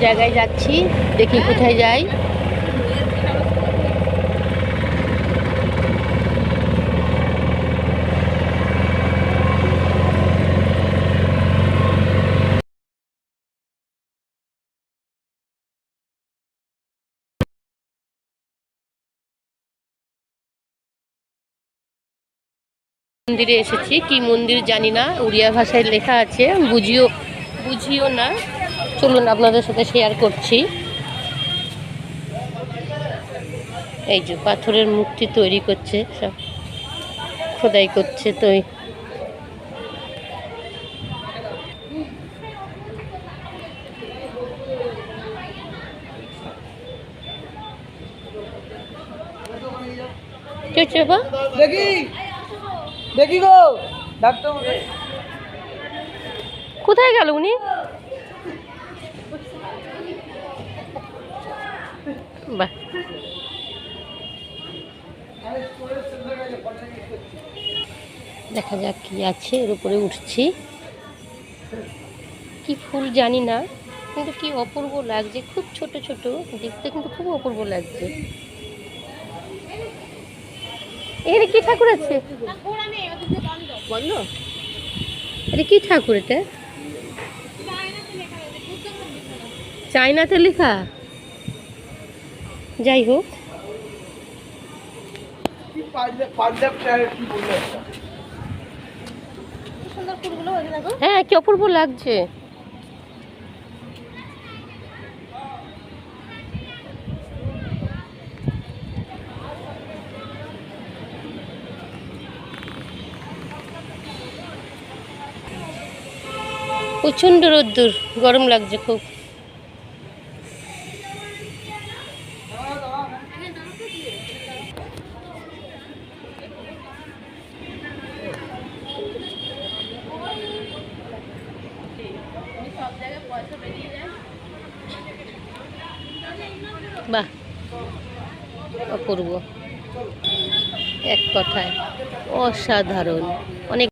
জায়গায় যাচ্ছি, দেখি কোথায় যাই। মন্দিরে এসেছি, কি মন্দির জানি না, উড়িয়া ভাষায় লেখা আছে, বুঝিও না। চলুন আপনাদের সাথে শেয়ার করছি। এই যে পাথরের মূর্তি তৈরি করছে, সব খোদাই করছে। তো দেখি দেখি গো ডাক্তার কোথায় গেল উনি? বাহ, দেখা যাক কি আছে। এর উপরে উঠছি, কি ফুল জানি না, কিন্তু কি অপূর্ব লাগছে, খুব ছোট ছোট, দেখতে কিন্তু খুব অপূর্ব লাগছে। এখানে কি ঠাকুর আছে? বন্ধ। এটা কি ঠাকুর? এটা চায়নাতে লেখা। যাই হোক, হ্যাঁ কি অপূর্ব লাগছে। প্রচণ্ড রোদ্দুর, গরম লাগছে খুব। বাহ, অপূর্ব, এক কথায় অসাধারণ। অনেক